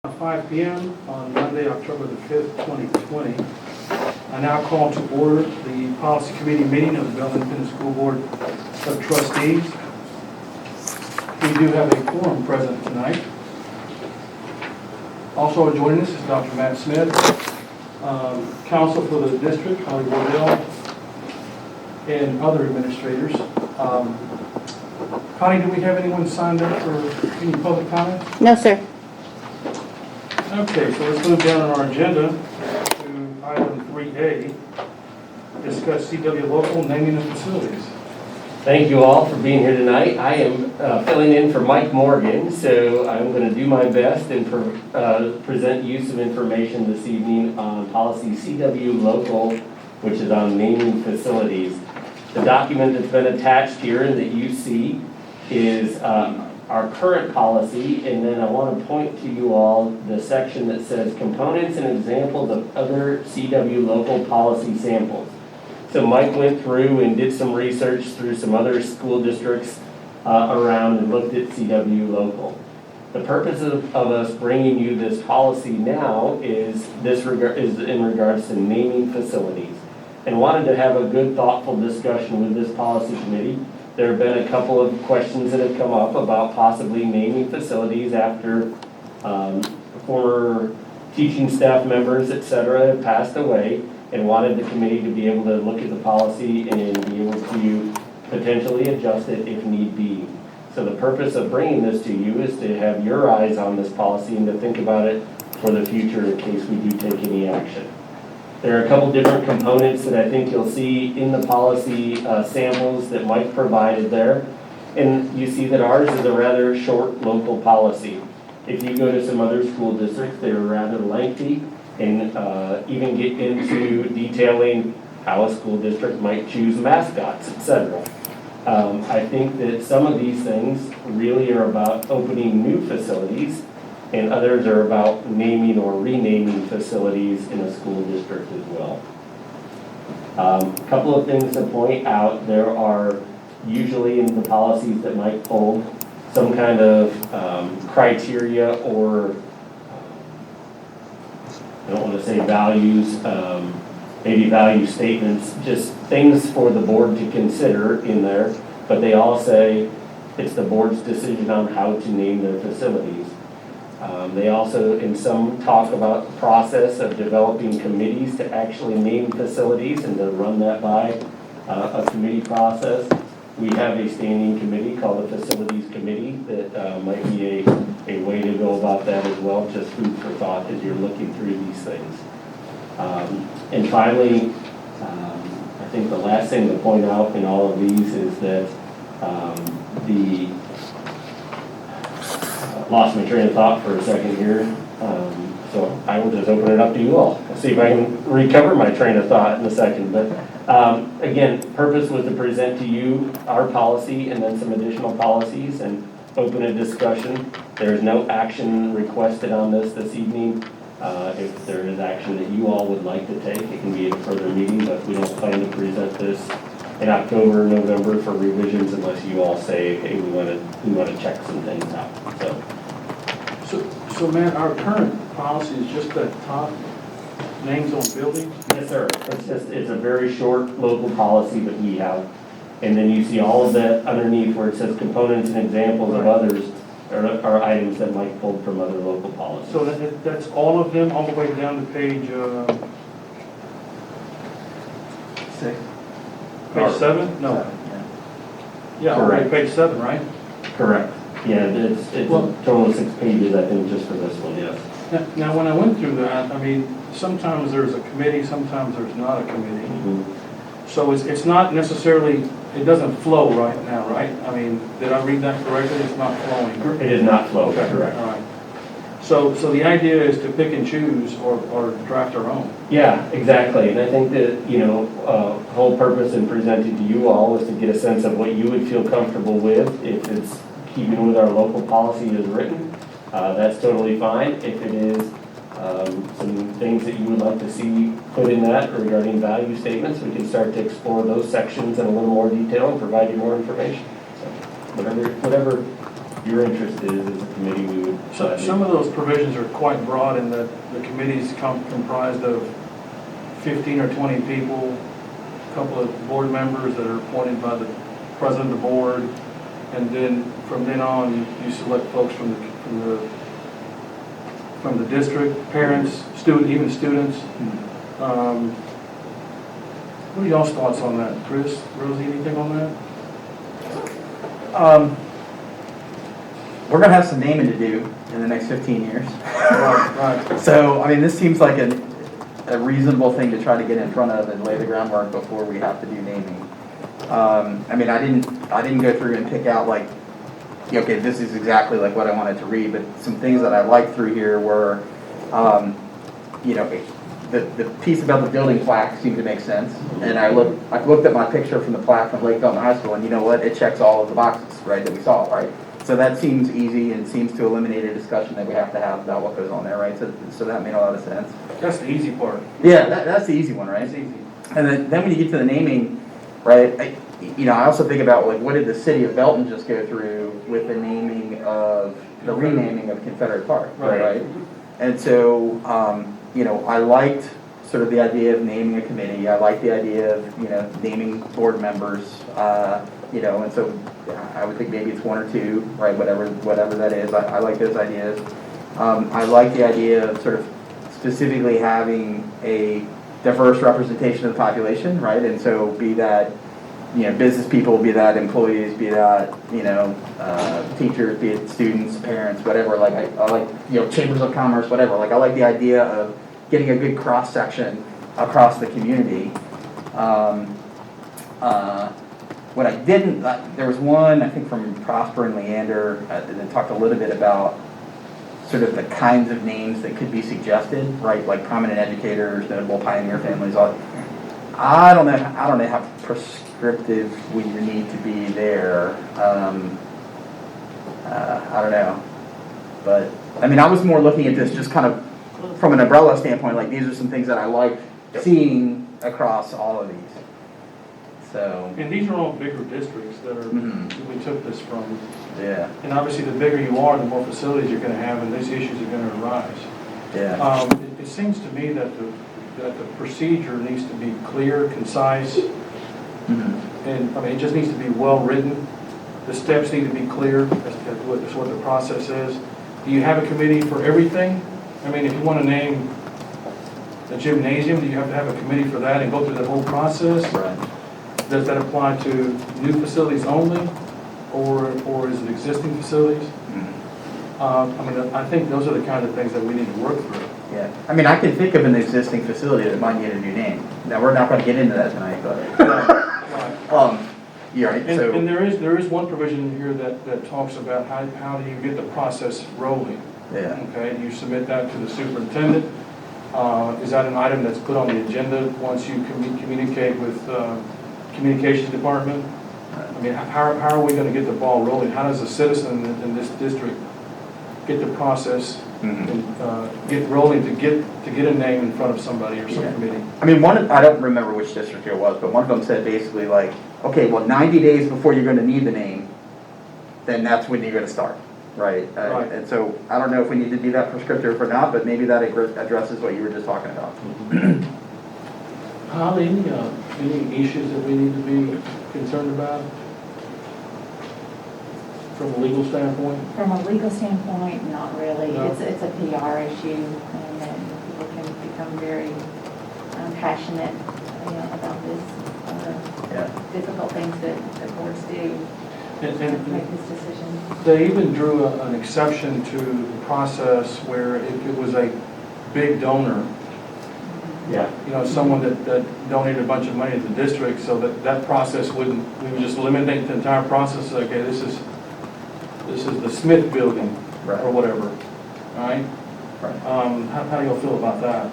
5 p.m. on Monday, October the 5th, 2020. I now call to order the Policy Committee meeting of the Belton Independent School Board of Trustees. We do have a quorum present tonight. Also joining us is Dr. Matt Smith, counsel for the district, Holly Wardell, and other administrators. Connie, do we have anyone signed up for any public comments? No, sir. Okay, so let's move down on our agenda to item 3A, discuss CW local naming of facilities. Thank you all for being here tonight. I am filling in for Mike Morgan, so I'm going to do my best and present you some information this evening on policy CW local, which is on naming facilities. The document that's been attached here and that you see is our current policy, and then I want to point to you all the section that says components and examples of other CW local policy samples. So Mike went through and did some research through some other school districts around and looked at CW local. The purpose of us bringing you this policy now is in regards to naming facilities, and wanted to have a good, thoughtful discussion with this policy committee. There have been a couple of questions that have come up about possibly naming facilities after former teaching staff members, et cetera, have passed away, and wanted the committee to be able to look at the policy and be able to potentially adjust it if need be. So the purpose of bringing this to you is to have your eyes on this policy and to think about it for the future in case we do take any action. There are a couple different components that I think you'll see in the policy samples that Mike provided there. And you see that ours is a rather short local policy. If you go to some other school districts, they're rather lengthy and even get into detailing how a school district might choose mascots, etc. I think that some of these things really are about opening new facilities, and others are about naming or renaming facilities in a school district as well. A couple of things to point out: there are usually in the policies that Mike pulled some kind of criteria or I don't want to say values, maybe value statements, just things for the board to consider in there, but they all say it's the board's decision on how to name their facilities. They also, in some, talk about the process of developing committees to actually name facilities and to run that by a committee process. We have a standing committee called the Facilities Committee that might be a way to go about that as well, just food for thought as you're looking through these things. And finally, I think the last thing to point out in all of these is that lost my train of thought for a second here, so I will just open it up to you all. I'll see if I can recover my train of thought in a second. But again, purpose was to present to you our policy and then some additional policies and open a discussion. There is no action requested on this evening. If there is action that you all would like to take, it can be at a further meeting, but we don't plan to present this in October or November for revisions unless you all say, hey, we want to check some things out. So Matt, our current policy is just that top names on buildings? Yes, sir. It's a very short local policy that we have. And then you see all of that underneath where it says components and examples of others are items that Mike pulled from other local policies. So that's all of them, all the way down to page 6? Page 7? No. Yeah, all right, page 7, right? Correct. Yeah, it's a total of 6 pages, I think, just for this one, yes. Now, when I went through that, I mean, sometimes there's a committee, sometimes there's not a committee. Mm-hmm. So it's not necessarily, it doesn't flow right now, right? I mean, did I read that correctly? It's not flowing. It is not flow, Okay, correct. all right. So the idea is to pick and choose or draft our own. Yeah, exactly. And I think that, whole purpose in presenting to you all is to get a sense of what you would feel comfortable with. If it's keeping with our local policy as written, that's totally fine. If it is some things that you would like to see put in that regarding value statements, we can start to explore those sections in a little more detail and provide you more information. So whatever your interest is as a committee, we would. So some of those provisions are quite broad in that the committee's comprised of 15 or 20 people, a couple of board members that are appointed by the president of the board, and then from then on, you select folks from the district, parents, even students. What are y'all's thoughts on that? Chris, Rosie, anything on that? We're gonna have some naming to do in the next 15 years. Right. So, I mean, this seems like a reasonable thing to try to get in front of and lay the groundwork before we have to do naming. I mean, I didn't go through and pick out like, okay, this is exactly like what I wanted to read, but some things that I liked through here were, you know, the piece about the building plaque seemed to make sense. And I looked at my picture from the plaque from Lake Belton High School, and you know what? It checks all of the boxes, right, that we saw, right? So that seems easy and seems to eliminate a discussion that we have to have about what goes on there, right? So that made a lot of sense. That's the easy part. Yeah, that's the easy one, right? That's easy. And then when you get to the naming, right, I also think about, like, what did the city of Belton just go through with the naming of, the renaming of Confederate Park, right? And so, I liked sort of the idea of naming a committee. I liked the idea of, naming board members, and so I would think maybe it's one or two, right, whatever that is. I like those ideas. I like the idea of sort of specifically having a diverse representation of the population, right? And so be that, business people, be that employees, be that, teachers, be it students, parents, whatever. Like I like, chambers of commerce, whatever. Like I like the idea of getting a good cross section across the community. What I didn't, there was one, I think from Prosper and Leander, that talked a little bit about sort of the kinds of names that could be suggested, right? Like prominent educators, notable pioneer families. I don't know how prescriptive we need to be there. I don't know, but I mean, I was more looking at this just kind of from an umbrella standpoint. Like these are some things that I like seeing across all of these. So. And these are all bigger districts that are, that we took this from. Yeah. And obviously, the bigger you are, the more facilities you're going to have, and these issues are going to arise. Yeah. It seems to me that the procedure needs to be clear, concise, and I mean, it just needs to be well written. The steps need to be clear as to what the process is. Do you have a committee for everything? I mean, if you want to name the gymnasium, do you have to have a committee for that and go through the whole process? Right. Does that apply to new facilities only, or is it existing facilities? I mean, I think those are the kind of things that we need to work through. Yeah. I mean, I can think of an existing facility that might need a new name. Now, we're not going to get into that tonight, but yeah. Right. So. And there is one provision here that talks about how do you get the process rolling. Yeah. Okay. You submit that to the superintendent. Is that an item that's put on the agenda once you communicate with communications department? I mean, how are we going to get the ball rolling? How does a citizen in this district get the process and get rolling to get a name in front of somebody or some committee? I mean, I don't remember which district it was, but one of them said basically like, okay, well, 90 days before you're going to need the name, then that's when you're going to start, right? Right. And so I don't know if we need to do that prescriptive or not, but maybe that addresses what you were just talking about. Holly, any issues that we need to be concerned about from a legal standpoint? From a legal standpoint, not really. No. It's a PR issue, and then people can become very passionate, about this difficult things that boards do to make this decision. They even drew an exception to the process where it was a big donor. Yeah. Someone that donated a bunch of money to the district, so that process we would just eliminate the entire process. Okay, this is the Smith building, Right. or whatever, all right? Right. How do y'all feel about that?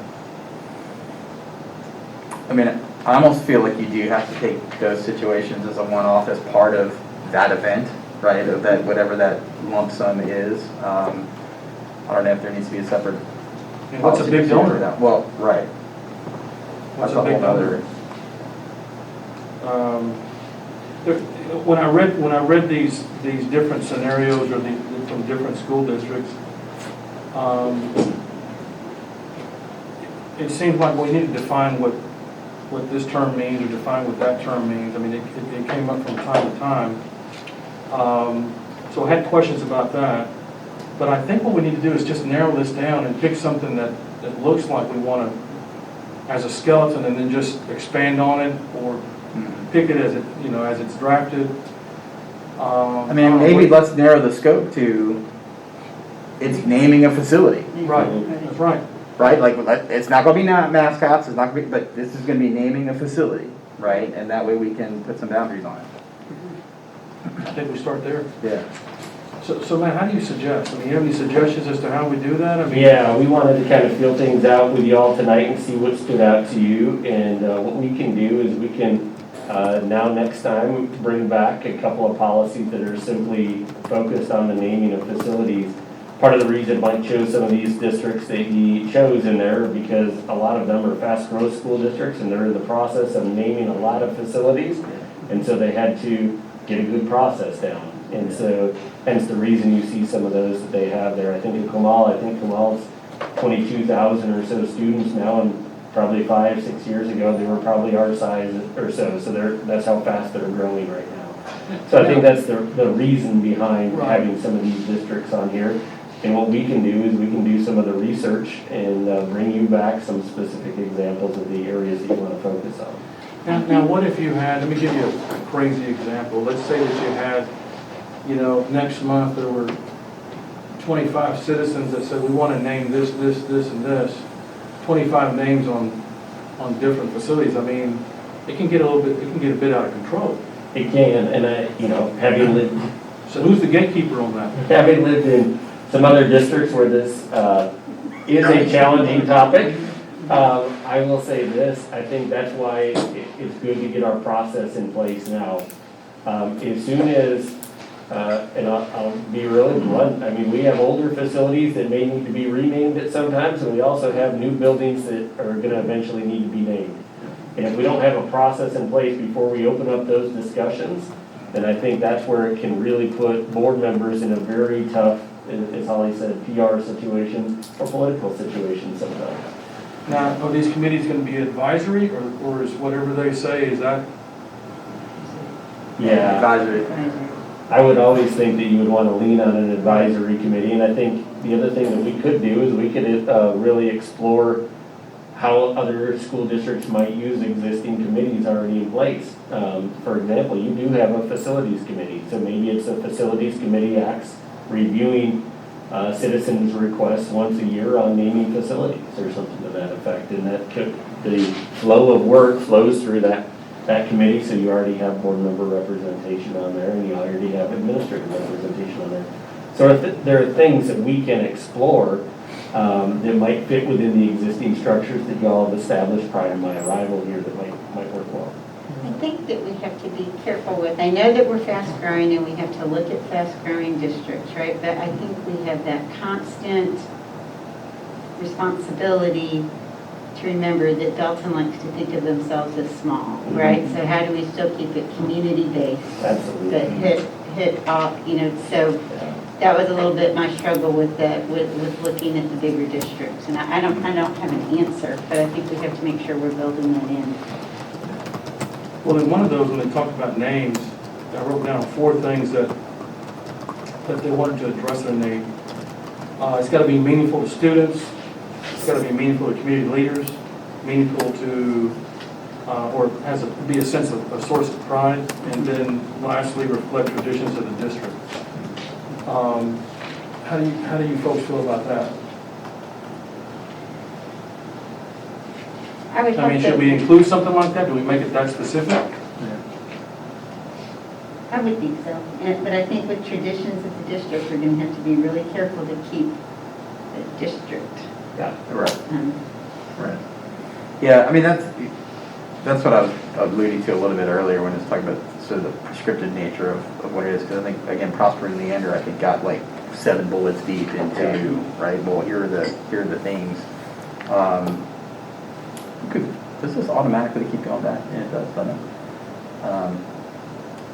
I mean, I almost feel like you do have to take those situations as a one-off as part of that event, right? Of that, whatever that lump sum is. I don't know if there needs to be a separate. And what's a policy big procedure for donor? that. Well, right. What's That's a big whole donor? When I read these different scenarios or the from different school districts. It seems like we need to define what this term means or define what that term means. I mean, it came up from time to time. So I had questions about that. But I think what we need to do is just narrow this down and pick something that looks like we want to, as a skeleton, and then just expand on it, or pick it as it, as it's drafted. I mean, maybe let's narrow the scope to it's naming a facility. Right, that's right. Right, like, it's not gonna be mascots, it's not gonna be, but this is gonna be naming a facility, right? And that way we can put some boundaries on it. I think we start there. Yeah. So Matt, how do you suggest? I mean, you have any suggestions as to how we do that? I mean, Yeah, we wanted to kind of feel things out with you all tonight and see what stood out to you. And what we can do is we can, now next time, bring back a couple of policies that are simply focused on the naming of facilities. Part of the reason Mike chose some of these districts that he chose in there, because a lot of them are fast growth school districts and they're in the process of naming a lot of facilities. And so they had to get a good process down. And so hence the reason you see some of those that they have there. I think Kamal's 22,000 or so students now, and probably 5-6 years ago, they were probably our size or so. So that's how fast they're growing right now. So I think that's the reason behind having some of these districts on here. And what we can do is we can do some of the research and bring you back some specific examples of the areas that you want to focus on. Now what if you had, let me give you a crazy example. Let's say that you had, next month there were 25 citizens that said, we want to name this, this, this, and this. 25 names on different facilities. I mean, it can get a bit out of control. It can, and having lived. So who's the gatekeeper on that? Having lived in some other districts where this is a challenging topic, I will say this, I think that's why it's good to get our process in place now. As soon as, and I'll be really blunt, I mean, we have older facilities that may need to be renamed at some times, and we also have new buildings that are going to eventually need to be named. And if we don't have a process in place before we open up those discussions, then I think that's where it can really put board members in a very tough, as Holly said, PR situation or political situation sometimes. Now, are these committees going to be advisory, or is whatever they say, is that? Yeah, Advisory. I would always think that you would want to lean on an advisory committee, and I think the other thing that we could do is we could really explore how other school districts might use existing committees already in place. For example, you do have a facilities committee, so maybe it's a facilities committee acts reviewing citizens' requests once a year on naming facilities or something to that effect. And that the flow of work flows through that committee, so you already have board member representation on there and you already have administrative representation on there. So there are things that we can explore that might fit within the existing structures that y'all have established prior to my arrival here that might work well. I think that we have to be careful with, I know that we're fast growing and we have to look at fast growing districts, right? But I think we have that constant responsibility to remember that Belton likes to think of themselves as small, right? So how do we still keep it community-based? Absolutely. But hit off, so that was a little bit my struggle with that, with looking at the bigger districts. And I don't have an answer, but I think we have to make sure we're building that in. Well, in one of those, when they talked about names, I wrote down 4 things that they wanted to address in a name. It's got to be meaningful to students. It's got to be meaningful to community leaders, meaningful to, or be a sense of a source of pride, and then lastly, reflect traditions of the district. How do you folks feel about that? I mean, should we include something like that? Do we make it that specific? I would think so, but I think with traditions of the district, we're going to have to be really careful to keep the district. Yeah, right. Right. Yeah, I mean, that's what I was alluding to a little bit earlier when I was talking about sort of the prescriptive nature of what it is. Because I think, again, Prosper and Leander, I think, got like 7 bullets deep into, right, well, here are the things. Does this automatically keep going back? Yeah, it does, doesn't it?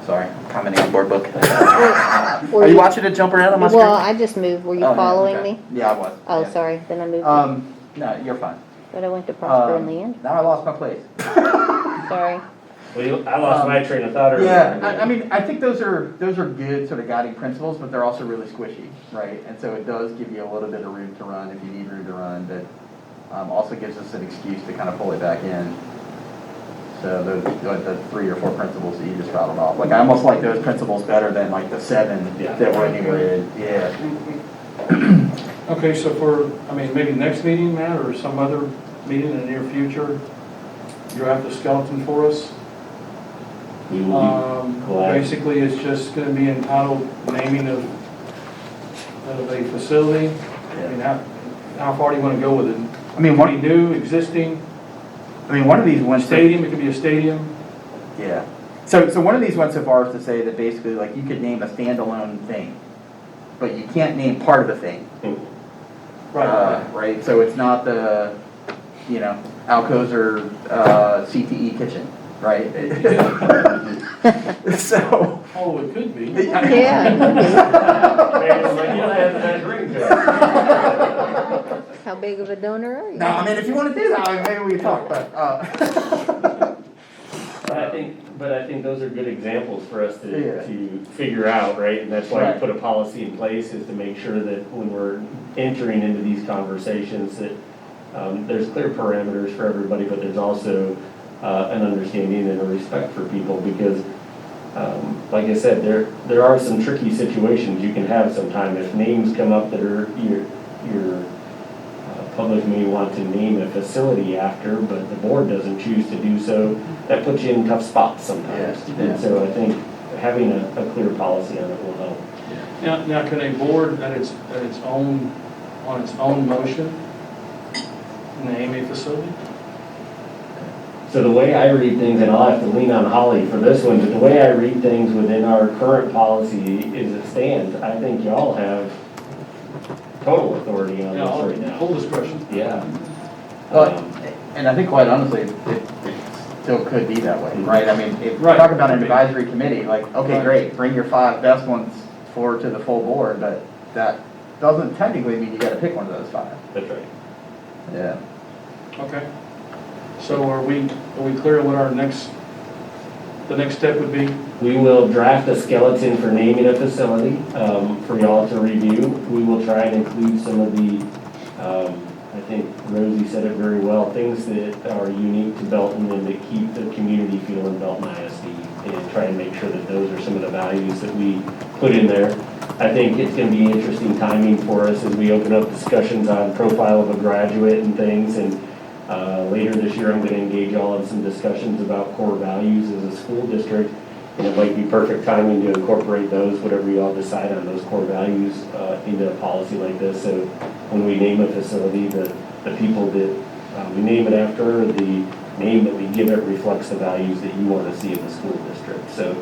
Sorry, commenting on board book. Are you watching it jump around on my screen? Well, I just moved. Were you Oh, yeah, following okay. me? Yeah, I was. Oh, yeah. sorry. Then I moved. No, you're fine. But I went to Prosper in the end. Now I lost my place. Sorry. Well, I lost my train of thought earlier. Yeah, I mean, I think those are good sort of guiding principles, but they're also really squishy, right? And so it does give you a little bit of room to run if you need room to run, but also gives us an excuse to kind of pull it back in. So the 3 or 4 principles that you just rattled off, like I almost like those principles better than like the 7 that were enumerated. Yeah. Okay, so maybe next meeting, Matt, or some other meeting in the near future, you'll have the skeleton for us. We will be glad. Basically, it's just gonna be entitled naming of a facility. I mean, how far do you wanna go with it? I mean, It could be new, existing, one of these went stadium, it could be a stadium. Yeah. So one of these went so far as to say that basically, like, you could name a standalone thing, but you can't name part of the thing. Right. So it's not the, Alcozer CTE kitchen, right? So. Oh, it could be. Yeah. Yeah. How big of a donor are you? No, I mean, if you want to do that, maybe we can talk, but, But I think those are good examples for us Yeah. to figure out, right? And that's why Right. we put a policy in place, is to make sure that when we're entering into these conversations, that there's clear parameters for everybody, but there's also an understanding and a respect for people, because like I said, there are some tricky situations you can have sometime. If names come up that are your public may want to name a facility after, but the board doesn't choose to do so, that puts you in tough spots sometimes. Yeah. And so I think having a clear policy on it will help. Now, can a board on its own motion name a facility? So the way I read things, and I'll have to lean on Holly for this one, but the way I read things within our current policy is it stands. I think y'all have total authority on this right now. Full discretion. Yeah. but, and I think quite honestly, it still could be that way, right? I mean, if we Right. talk about an advisory committee, like, okay, Right. great, bring your 5 best ones forward to the full board, but that doesn't technically mean you gotta pick one of those 5. That's right. Yeah. Okay. So are we clear on what the next step would be? We will draft a skeleton for naming a facility for y'all to review. We will try and include some of the, I think Rosie said it very well, things that are unique to Belton and that keep the community feel in Belton ISD, and try and make sure that those are some of the values that we put in there. I think it's going to be interesting timing for us as we open up discussions on profile of a graduate and things, and later this year I'm going to engage y'all in some discussions about core values as a school district, and it might be perfect timing to incorporate those, whatever y'all decide on those core values, into a policy like this. So when we name a facility, the people that we name it after, the name that we give it reflects the values that you want to see in the school district. So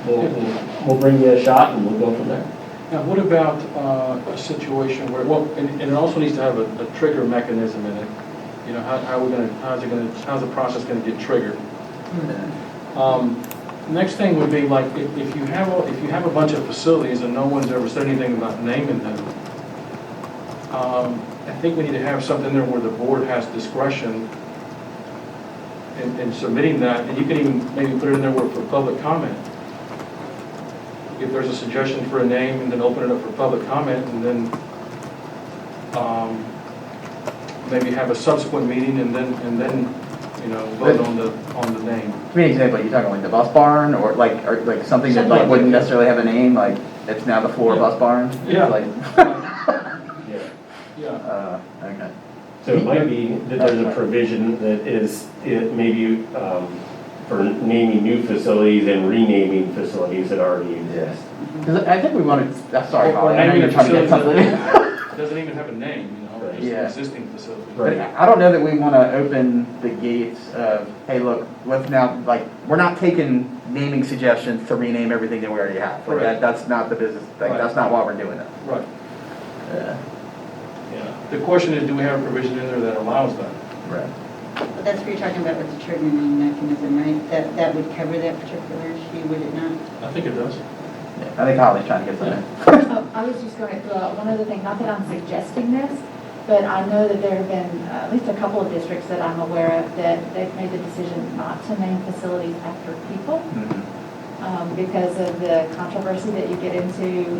we'll bring you a shot and we'll go from there. Now, what about a situation where, and it also needs to have a trigger mechanism in it. You know, how's the process gonna get triggered? Next thing would be like, if you have a bunch of facilities and no one's ever said anything about naming them, I think we need to have something there where the board has discretion in submitting that, and you can even maybe put it in there for public comment. If there's a suggestion for a name, and then open it up for public comment, and then maybe have a subsequent meeting, and then vote on the name. Give me an example. Are you talking like the bus barn, or like something that like wouldn't necessarily have a name, like it's now the floor bus barn? Yeah. Like, Yeah. okay. So it might be that there's a provision that is, maybe for naming new facilities and renaming facilities that already exist. Because I think we wanted, sorry, Or Holly, I know naming you're a trying to get facility something. Doesn't even have a name, it's an Yeah. existing facility. But I don't know that we want to open the gates of, hey, look, let's now, like, we're not taking naming suggestions to rename everything that we already have. Like, Right. that's not the business thing. Right. That's not why we're doing it. Right. Yeah. The question is, do we have a provision in there that allows that? Right. But that's what you're talking about with the triggering mechanism, right? That would cover that particular issue, would it not? I think it does. I think Holly's trying to get something. I was just going to throw out one other thing, not that I'm suggesting this, but I know that there have been at least a couple of districts that I'm aware of that they've made the decision not to name facilities after people because of the controversy that you get into.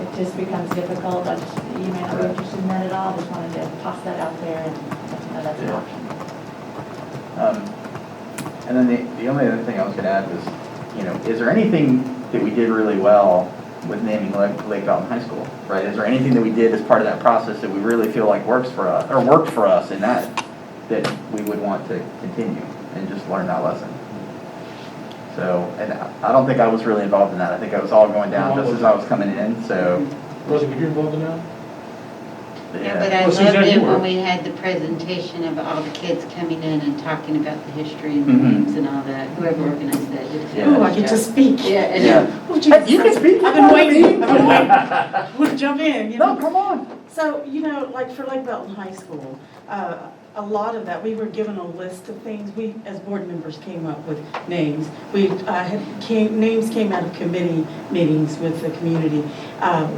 It just becomes difficult. You may not be interested in that at all. Just wanted to toss that out there and let you know that's an option. And then the only other thing I was going to add was, is there anything that we did really well with naming Lake Belton High School, right? Is there anything that we did as part of that process that we really feel like worked for us in that we would want to continue and just learn that lesson? So, and I don't think I was really involved in that. I think I was all going down just as I was coming in, so. Rosie, were you involved in that? Yeah, but I Well, loved Suzanne, it you were. when we had the presentation of all the kids coming in and talking about the history and the Mhm. names and all that. Whoever organized that did a Yeah. fabulous Oh, I get to job. speak. Yeah, I Yeah. know. Oh, geez. You can speak. I've been waiting. I've been waiting. I want to jump in, you know. No, come on. So, like for Lake Belton High School, a lot of that, we were given a list of things. We, as board members, came up with names. Names came out of committee meetings with the community.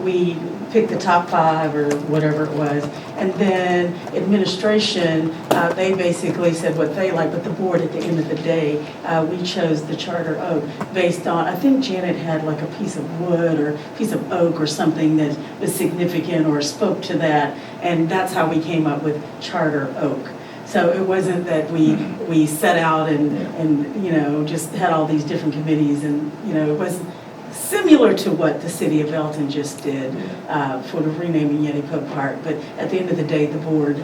We picked the top 5 or whatever it was. And then administration, they basically said what they like, but the board at the end of the day, we chose the Charter Oak based on, I think Janet had like a piece of wood or piece of oak or something that was significant or spoke to that. And that's how we came up with Charter Oak. So it wasn't that we set out and just had all these different committees and, it was similar to what the city of Belton just did for the renaming Yeti Pope Park. But at the end of the day, the board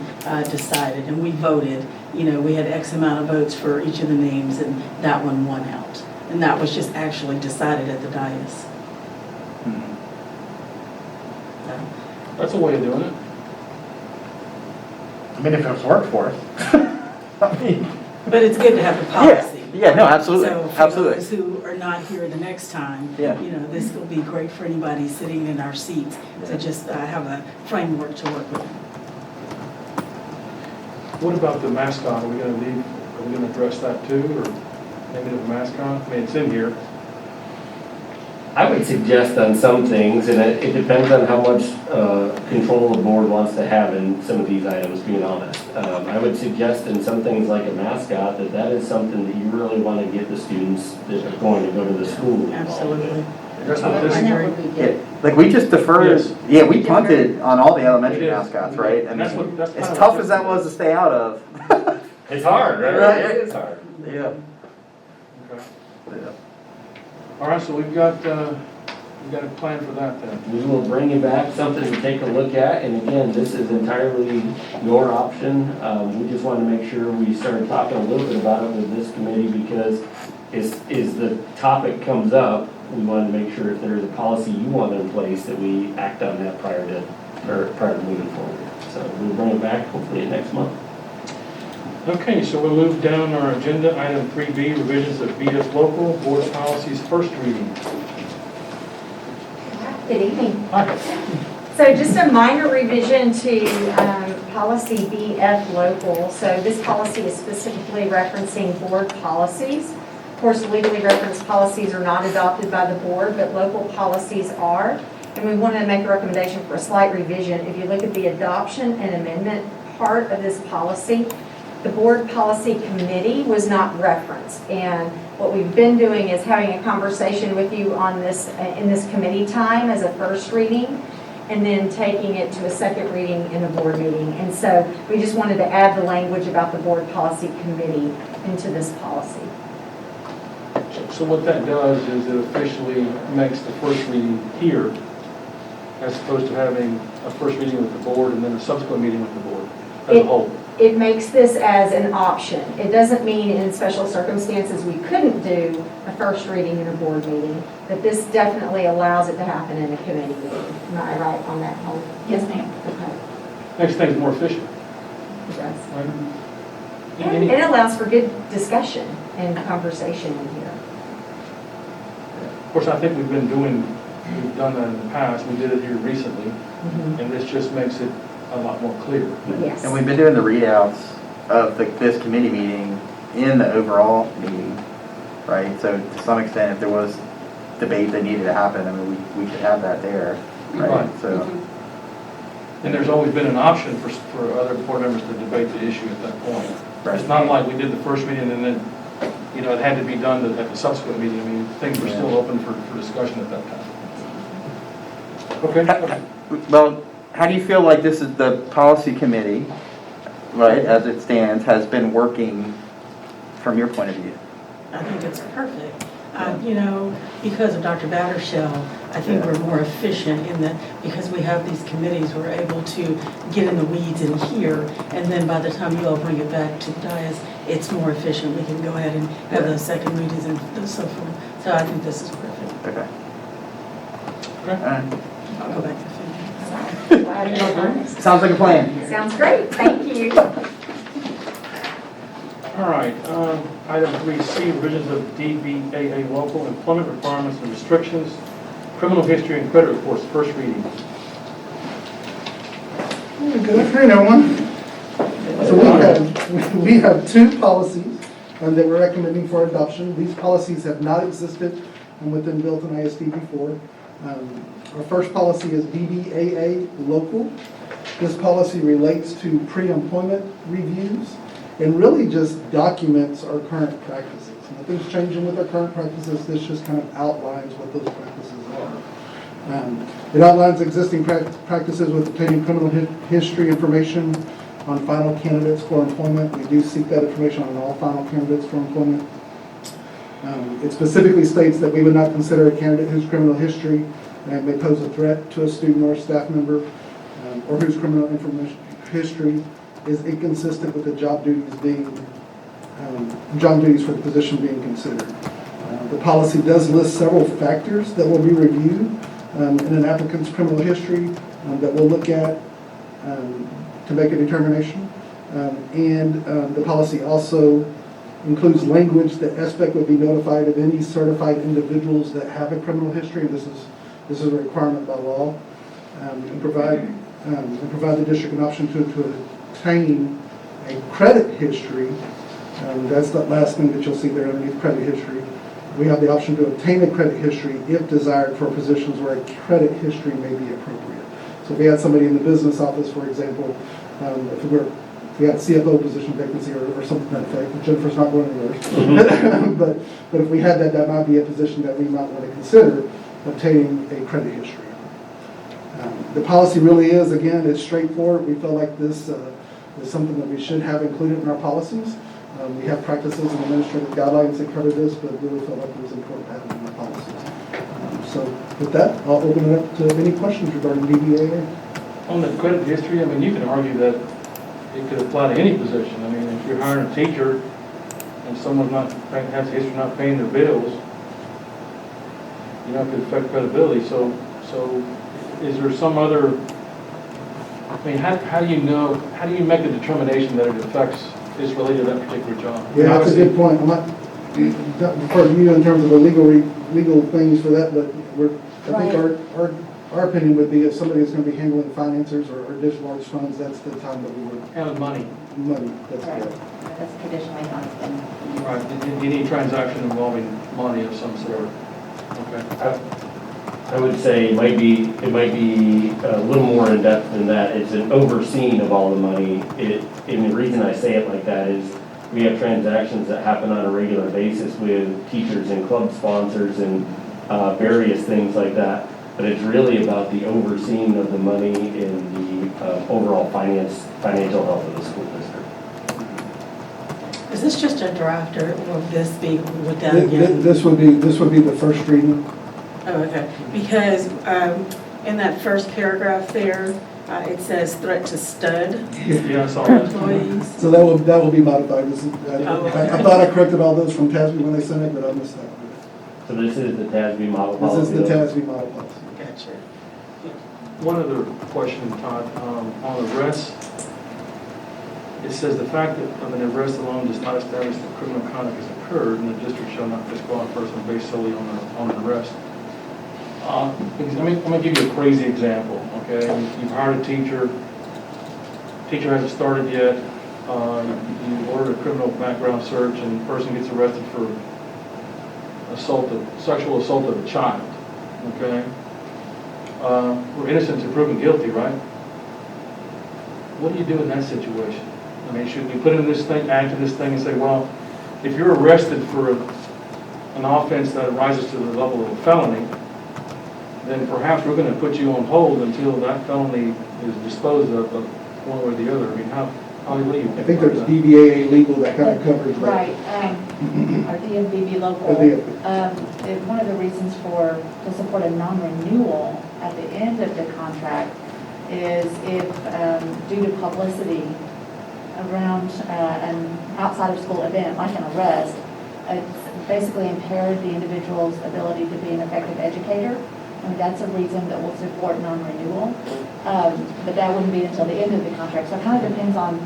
decided and we voted. We had X amount of votes for each of the names and that one won out. And that was just actually decided at the dais. That's a way of doing it. I mean, if it's worked for us. I mean, But it's good to have the policy. Yeah, no, absolutely, So for absolutely. those who are not here the next time, Yeah. this will be great for anybody sitting in our seats to just have a framework to work with. What about the mascot? Are we going to address that too, or maybe the mascot? I mean, it's in here. I would suggest on some things, and it depends on how much control the board wants to have in some of these items, being honest. I would suggest in some things like a mascot, that is something that you really want to get the students that are going to go to the school involved in. Absolutely. That's what this And is. that would be Yeah, good. like we just deferred, Yes. yeah, we punted on all the elementary We did. mascots, right? I That's mean, what- that's as kind of tough what as that this was to is. stay out of. It's hard, right? Right. It is hard. Yeah. Okay. All right, so we've got a plan for that then. We will bring you back something to take a look at, and again, this is entirely your option. We just want to make sure we started talking a little bit about it with this committee, because as the topic comes up, we want to make sure if there's a policy you want in place, that we act on that prior to moving forward. So we'll bring it back hopefully next month. Okay, so we'll move down our agenda, item 3B, revisions of BS local, board policies, first reading. Good evening. Hi. So just a minor revision to policy BF local. So this policy is specifically referencing board policies. Of course, legally referenced policies are not adopted by the board, but local policies are. And we want to make a recommendation for a slight revision. If you look at the adoption and amendment part of this policy, the board policy committee was not referenced. And what we've been doing is having a conversation with you on this, in this committee time as a first reading, and then taking it to a second reading in a board meeting. And so we just wanted to add the language about the board policy committee into this policy. So what that does is it officially makes the first reading here, as opposed to having a first reading with the board and then a subsequent meeting with the board as a whole. It makes this as an option. It doesn't mean in special circumstances we couldn't do a first reading in a board meeting, but this definitely allows it to happen in a committee meeting. Am I right on that, Holly? Yes, ma'am. Okay. Makes things more efficient. It does. Right? And it allows for good discussion and conversation in here. Of course, I think we've done that in the past, we did it here recently, and this just makes it a lot more clear. Yes. And we've been doing the readouts of this committee meeting in the overall meeting, right? So to some extent, if there was debate that needed to happen, I mean, we could have that there, right? Right. So, And there's always been an option for other board members to debate the issue at that point. right. It's not like we did the first meeting and then, you know, it had to be done at the subsequent meeting. I mean, things were still open for discussion at that time. Okay. Well, how do you feel like this is the policy committee, right, as it stands, has been working from your point of view? I think it's perfect. You know, because of Dr. Battershell, I think we're more efficient in that, because we have these committees, we're able to get in the weeds in here, and then by the time you all bring it back to the dais, it's more efficient. We can go ahead and have those second readings and so forth. So I think this is perfect. Okay. Okay. All right. I'll go back to the Glad Sounds like a plan. Sounds great, thank you. All right, item 3C, revisions of DBAA local employment requirements and restrictions, criminal history and credit reports, first reading. Good afternoon, everyone. So we have two policies that we're recommending for adoption. These policies have not existed within Belton ISD before. Our first policy is DBAA local. This policy relates to pre-employment reviews and really just documents our current practices. Nothing's changing with our current practices. This just kind of outlines what those practices are. It outlines existing practices with obtaining criminal history information on final candidates for employment. We do seek that information on all final candidates for employment. It specifically states that we would not consider a candidate whose criminal history may pose a threat to a student or a staff member, or whose criminal information history is inconsistent with the job duties for the position being considered. The policy does list several factors that will be reviewed in an applicant's criminal history that we'll look at to make a determination. And the policy also includes language that SBEC would be notified of any certified individuals that have a criminal history. This is a requirement by law, and provide the district an option to obtain a credit history. That's the last thing that you'll see there underneath credit history. We have the option to obtain a credit history if desired for positions where a credit history may be appropriate. So if we had somebody in the business office, for example, if we had a CFO position vacancy or something like that, Jennifer's not going anywhere. But if we had that, that might be a position that we might want to consider obtaining a credit history. The policy really is, again, it's straightforward. We feel like this is something that we should have included in our policies. We have practices and administrative guidelines that cover this, but really felt like it was important to have it in our policies. So with that, I'll open it up to any questions regarding DBAA. On the credit history, I mean, you can argue that it could apply to any position. I mean, if you're hiring a teacher and someone's has a history of not paying their bills, you know, it could affect credibility. So is there some other, I mean, how do you make a determination that it affects, is related to that particular job? Yeah, that's a good point. I'm not refer to you in terms of the legal things for that, but I think our opinion would be if somebody is going to be handling finances or discharge funds, that's the time that we would. And money. That's Right. good. That's traditionally how it's been. Right, any transaction involving money of some sort. Okay. I would say it might be a little more in depth than that. It's an overseeing of all the money. And the reason I say it like that is we have transactions that happen on a regular basis with teachers and club sponsors and various things like that. But it's really about the overseeing of the money and the overall financial health of the school district. Is this just a draft, or will this be looked at again? This would be the first reading. Oh, okay. Because in that first paragraph there, it says threat to stud Yeah, I saw that. employees. So that will be modified. okay. I thought I corrected all those from TASB when they sent it, but I missed that one. So this is the TASB model policy. This is the TASB model policy. Gotcha. One other question, Todd, on arrests. It says the fact that of an arrest alone does not establish that criminal conduct has occurred, and the district shall not disqualify a person based solely on an arrest. Because, I'm going to give you a crazy example, okay? You've hired a teacher hasn't started yet, you order a criminal background search and the person gets arrested for sexual assault of a child, okay? We're innocent until proven guilty, right? What do you do in that situation? I mean, should we put in this thing, add to this thing and say, well, if you're arrested for an offense that rises to the level of a felony, then perhaps we're going to put you on hold until that felony is disposed of one way or the other. I mean, Holly, what do you think? I think there's DBAA legal that kind of covers that. Right, our DMVB local, one of the reasons to support a non-renewal at the end of the contract is if, due to publicity around an outside of school event, like an arrest, it's basically impaired the individual's ability to be an effective educator. I mean, that's a reason that we'll support non-renewal, but that wouldn't be until the end of the contract. So it kind of depends on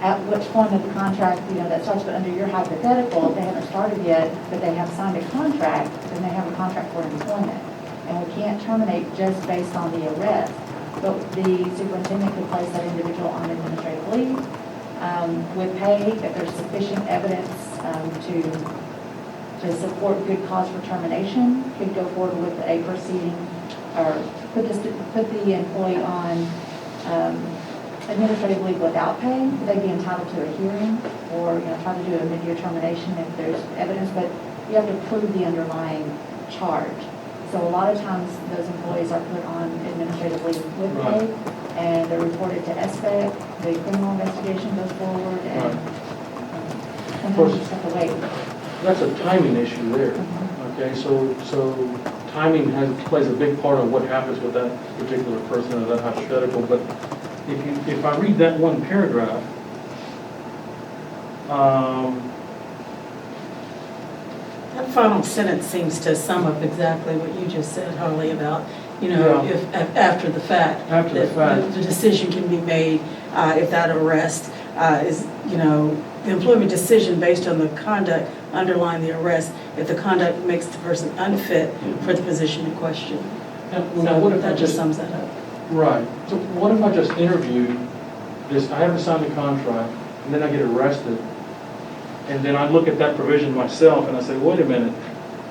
at which point of the contract, that starts, but under your hypothetical, if they haven't started yet, but they have signed a contract, then they have a contract for employment. And we can't terminate just based on the arrest, but the superintendent could place that individual on administrative leave with pay if there's sufficient evidence to support good cause for termination, could go forward with a proceeding or put the employee on administrative leave without pay. They'd be entitled to a hearing or try to do a mid-year termination if there's evidence, but you have to prove the underlying charge. So a lot of times those employees are put on administrative leave with pay, and they're reported to SBEC, the criminal investigation goes forward, and sometimes you just have to wait. That's a timing issue there. Okay, so timing plays a big part of what happens with that particular person or that hypothetical. But if I read that one paragraph, That final sentence seems to sum up exactly what you just said, Harley, about, Yeah. if after the fact. After the that fact. The decision can be made if that arrest is, the employment decision based on the conduct underlying the arrest, if the conduct makes the person unfit for the position in question. now what So if I that just sums that up. Right. So what if I just interviewed this, I haven't signed the contract, and then I get arrested, and then I look at that provision myself and I say, wait a minute,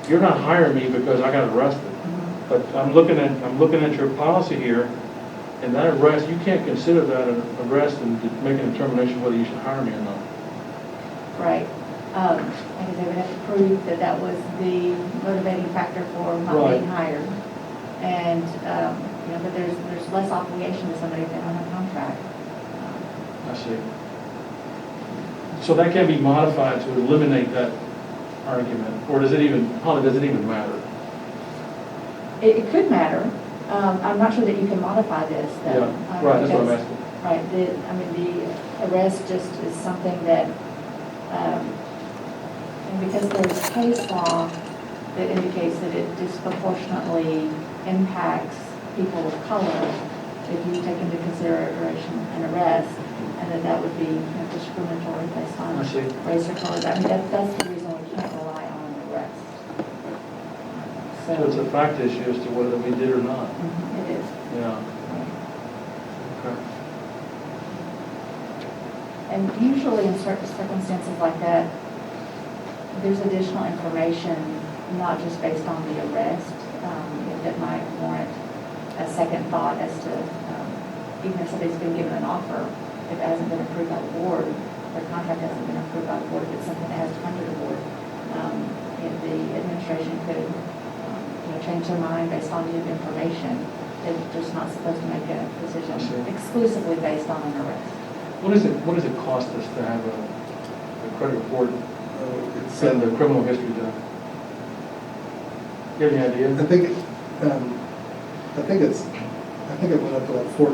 you're not hiring me because I got arrested. But I'm looking at your policy here, and that arrest, you can't consider that an arrest and make a determination whether you should hire me or not. Right. Like I said, they would have to prove that that was the motivating factor for not Right. being hired. And, but there's less obligation to somebody if they don't have a contract. I see. So that can be modified to eliminate that argument, or does it even matter? It could matter. I'm not sure that you can modify this, though. Yeah, right, that's what I'm asking. Right, the arrest just is something that, and because there's case law that indicates that it disproportionately impacts people of color, if you take into consideration an arrest, and that would be discriminatory based on I see. race or color. I mean, that's the reason we can't rely on an arrest. So it's a fact issue as to whether we did or not. It is. Yeah. Okay. And usually in certain circumstances like that, there's additional information, not just based on the arrest, that might warrant a second thought as to, even if somebody's been given an offer, if it hasn't been approved by the board, their contract hasn't been approved by the board, if it's something that has to come to the board, the administration could, change their mind based on new information. They're just not supposed to make a decision exclusively based on an arrest. What does it cost us to have a credit report and the criminal history done? Do you have any idea? I think it went up to like $4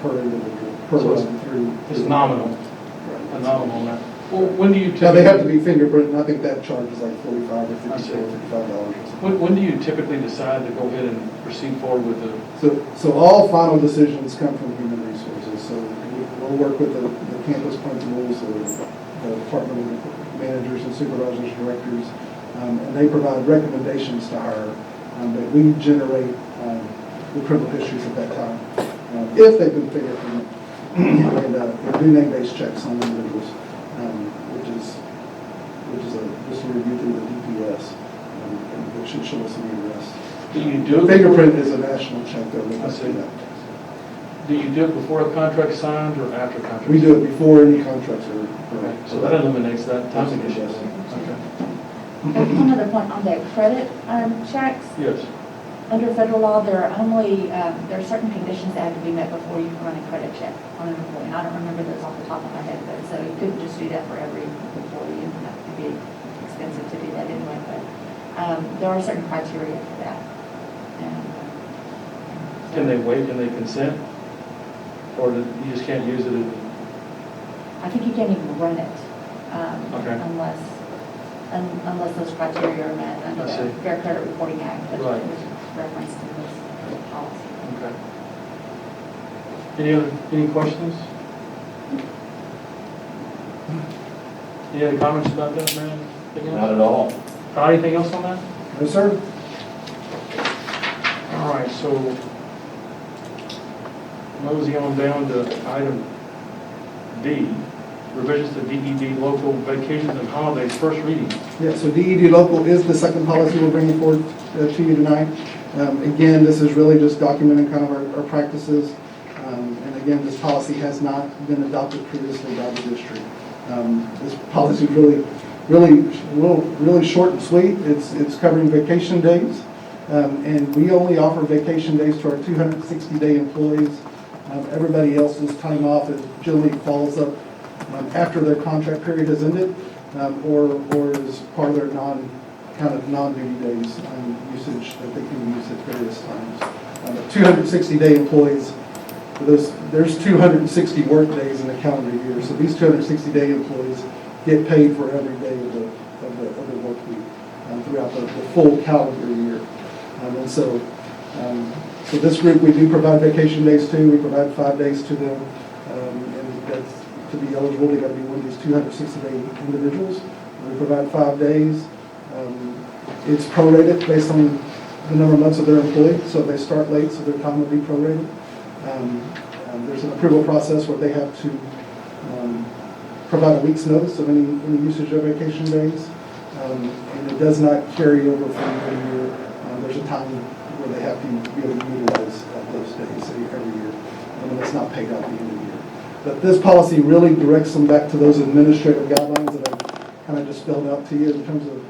per individual, per So run through. It's nominal. A nominal amount. Well, when do you Now, they have to typically, be fingerprinted, and I think that charge is like $45 or I see. $55 or something. when do you typically decide to go ahead and proceed forward with the, So all final decisions come from human resources, so we'll work with the campus principals, the department managers and supervisors, directors, and they provide recommendations to hire, but we generate the criminal histories at that time, if they've been fingerprinted. and do name-based checks on individuals, which is just a review through the DPS, and it should show us any arrests. Do you do it? Fingerprint is a national check, though. I see. Do you do it before a contract's signed or after a contract? We do it before any contracts are. Okay, so that eliminates that timing issue. Yes. Okay. And one other point on the credit checks, Yes. under federal law, there are only, there are certain conditions that have to be met before you can run a credit check on an employee. And I don't remember those off the top of my head, but so you couldn't just do that for every employee. It would be expensive to do that anyway, but there are certain criteria for that. Can they wait, can they consent? Or you just can't use it in? I think you can't even run it Okay. unless those criteria are met under I the see. Fair Credit Reporting Act, which Right. is referenced in this policy. Okay. Any questions? Any other comments about that, man? Not at all. Anything else on that? No, sir. All right, so mosey on down to item D, revisions to DED local vacations and holidays, first reading. Yeah, so DED local is the second policy we're bringing forward to you tonight. Again, this is really just documenting kind of our practices. And again, this policy has not been adopted previously by the district. This policy is really short and sweet. It's covering vacation days. And we only offer vacation days to our 260-day employees. Everybody else's time off generally falls up after their contract period has ended, or is part of their non-duty days usage that they can use at various times. 260-day employees, there's 260 work days in a calendar year, so these 260-day employees get paid for every day of the work week throughout the full calendar year. And so this group, we do provide vacation days to. We provide 5 days to them. And that's, to be eligible, they got to be one of these 260-day individuals. We provide 5 days. It's prorated based on the number of months of their employee. So if they start late, so their time will be prorated. There's an approval process where they have to provide a week's notice of any usage of vacation days. And it does not carry over from year to year. There's a time where they have to be able to utilize those days every year, and it's not paid out at the end of the year. But this policy really directs them back to those administrative guidelines that I've kind of just spelled out to you in terms of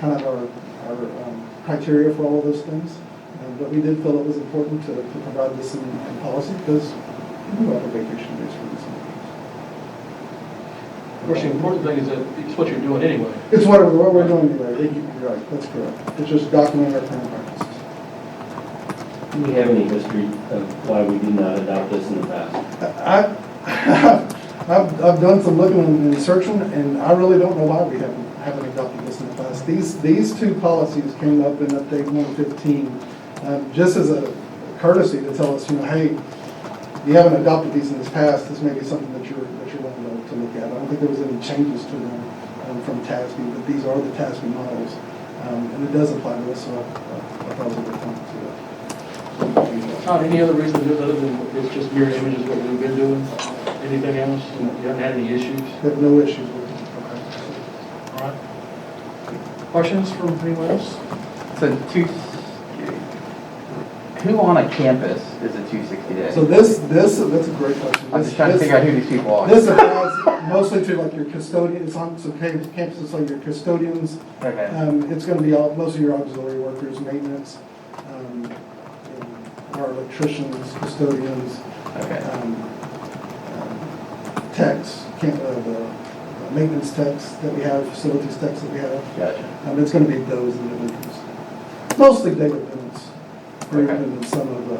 kind of our criteria for all of those things. But we did feel it was important to provide this in policy because we do offer vacation days for these employees. Of course, the important thing is that it's what you're doing anyway. It's what we're doing today. You're right, that's correct. It's just documenting our current practices. Do we have any history of why we did not adopt this in the past? I've done some looking and searching, and I really don't know why we haven't adopted this in the past. These two policies came up in update 115, just as a courtesy to tell us, hey, you haven't adopted these in this past. This may be something that you're wanting to look at. I don't think there was any changes to them from TASB, but these are the TASB models, and it does apply to us. So I thought it was a good time to do that. Todd, any other reason to do it other than it's just mirror images what we've been doing? Anything else? You haven't had any issues? I have no issues with it. Okay. All right. Questions from anyone else? So who on a campus is a 260 day? So this that's a great question. I'm just trying to figure out who these people are. This applies mostly to like your custodians, on some campuses like your custodians. Okay. It's going to be most of your auxiliary workers, maintenance, our electricians, custodians, Okay. techs, the maintenance techs that we have, facilities techs that we have. Gotcha. It's going to be those individuals. Mostly David Bennett's, Okay. and some of the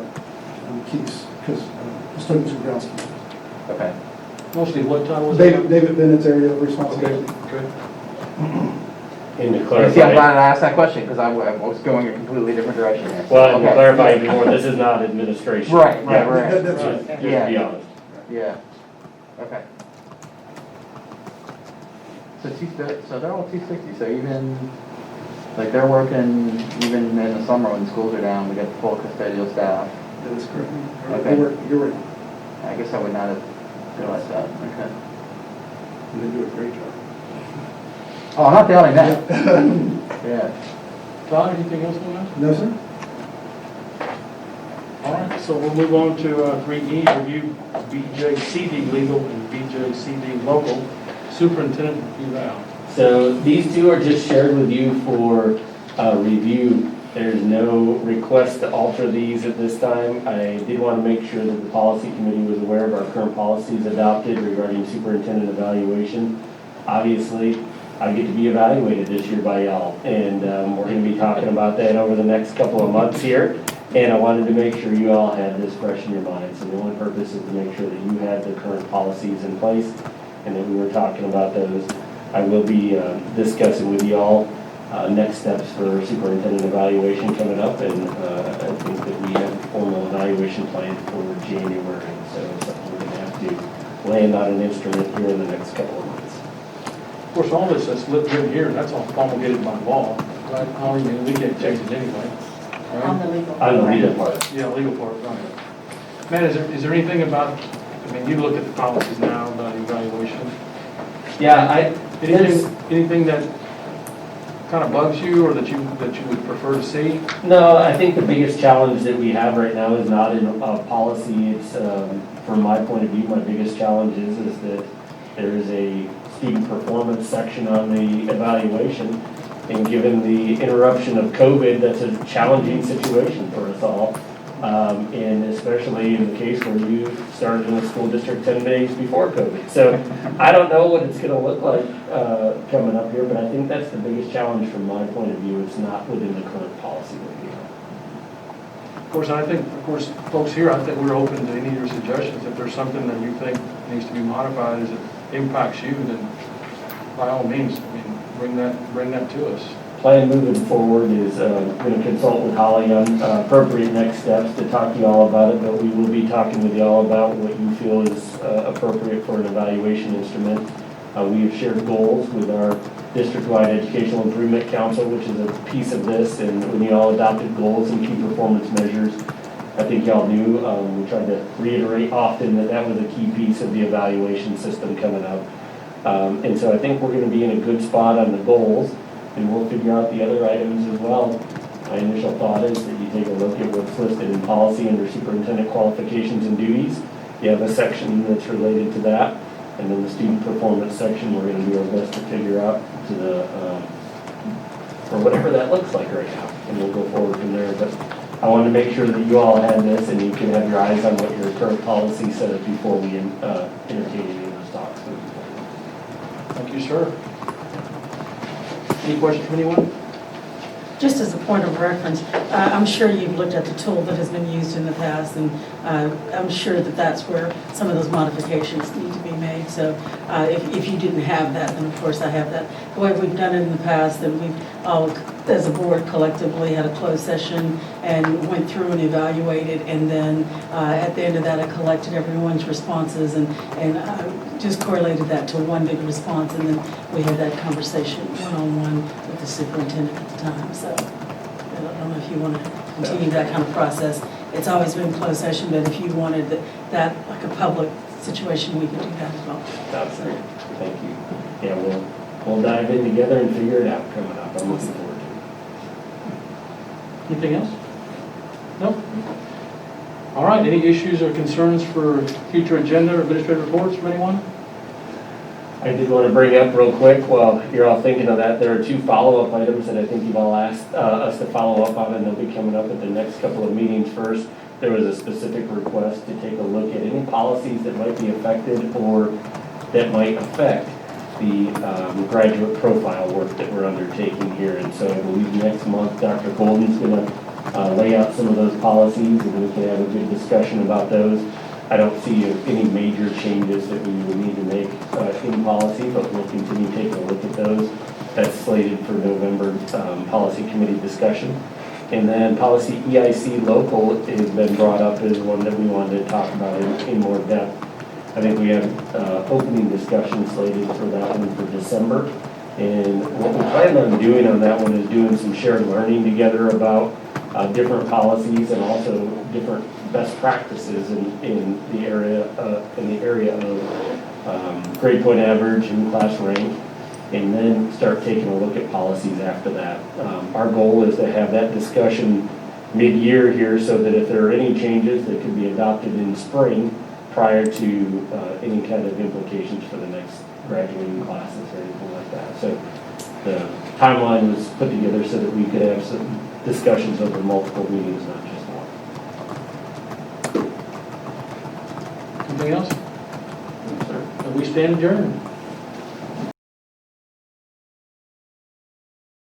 keys, because custodians and groundskeepers. Okay. Mostly what time was it? David Bennett's area of responsibility. Okay. And to See, I'm clarify, glad I asked that question because I was going a completely different direction there. well, and to Okay. clarify even more, this is not administration. Right. That's Just right. to be honest. Yeah. Okay. So they're all 260. So even like they're working even in the summer when schools are down. We got the full custodial staff. That is correct. Okay. You're right. I guess I would not have Realize that, okay. And they do a great job. Oh, I'm not doubting that. Yeah. Todd, anything else on that? No, sir? All right, so we'll move on to 3E, review BJCD legal and BJCD local superintendent eval. So these two are just shared with you for review. There's no request to alter these at this time. I did want to make sure that the policy committee was aware of our current policies adopted regarding superintendent evaluation. Obviously, I get to be evaluated this year by y'all, and we're going to be talking about that over the next couple of months here. And I wanted to make sure you all had this fresh in your mind. So the only purpose is to make sure that you had the current policies in place and that we were talking about those. I will be discussing with you all next steps for superintendent evaluation coming up, and I think that we have a formal evaluation plan for January. So it's something we're going to have to land on an instrument here in the next couple of months. Of course, all this that's written here, that's all promulgated by law, right? I mean, we can't change it anyway, On right? the legal. I don't read that part. Yeah, legal part, right. Matt, is there anything about, I mean, you look at the policies now about evaluation. Yeah, Anything that kind of bugs you or that you would prefer to see? No, I think the biggest challenge that we have right now is not in policy. It's, from my point of view, my biggest challenge is that there is a student performance section on the evaluation. And given the interruption of COVID, that's a challenging situation for us all. And especially in the case where you started in the school district 10 days before COVID. So I don't know what it's gonna look like coming up here, but I think that's the biggest challenge from my point of view. It's not within the current policy that we have. Of course, I think, folks here, I think we're open to any of your suggestions. If there's something that you think needs to be modified as it impacts you, then by all means, I mean, bring that to us. Plan moving forward is going to consult with Holly on appropriate next steps to talk to you all about it, but we will be talking with you all about what you feel is appropriate for an evaluation instrument. We have shared goals with our district-wide educational improvement council, which is a piece of this, and when you all adopted goals and key performance measures, I think y'all knew, we tried to reiterate often that that was a key piece of the evaluation system coming up. And so I think we're going to be in a good spot on the goals, and we'll figure out the other items as well. My initial thought is that you take a look at what's listed in policy under superintendent qualifications and duties. You have a section that's related to that, and then the student performance section, we're going to do our best to figure out to the, or whatever that looks like right now, and we'll go forward from there. But I wanted to make sure that you all had this, and you can have your eyes on what your current policy says before we entertain any of those talks. Thank you, sir. Any questions from anyone? Just as a point of reference, I'm sure you've looked at the tool that has been used in the past, and I'm sure that that's where some of those modifications need to be made. So if you didn't have that, then of course I have that. The way we've done it in the past, then we've all, as a board collectively, had a closed session and went through and evaluated, and then at the end of that, I collected everyone's responses and just correlated that to one big response, and then we had that conversation one-on-one with the superintendent at the time. So I don't know if you want to continue that kind of process. It's always been closed session, but if you wanted that like a public situation, we could do that as well. That's great. Thank you. Yeah, we'll dive in together and figure it out coming up. I'm looking forward to it. Anything else? No? All right, any issues or concerns for future agenda or administrative reports from anyone? I did want to bring up real quick, while you're all thinking of that, there are two follow-up items that I think you've all asked us to follow up on, and they'll be coming up at the next couple of meetings. First, there was a specific request to take a look at any policies that might be affected or that might affect the graduate profile work that we're undertaking here. And so I believe next month, Dr. Golden's going to lay out some of those policies, and we can have a good discussion about those. I don't see any major changes that we will need to make in policy, but we'll continue taking a look at those. That's slated for November policy committee discussion. And then policy EIC local has been brought up as one that we wanted to talk about in more depth. I think we have opening discussion slated for that one for December. And what we plan on doing on that one is doing some shared learning together about different policies and also different best practices in the area of grade point average and class rank, and then start taking a look at policies after that. Our goal is to have that discussion mid-year here so that if there are any changes that can be adopted in spring prior to any kind of implications for the next graduating classes or anything like that. So the timeline was put together so that we could have some discussions over multiple meetings, not just one. Anything else? We stand adjourned.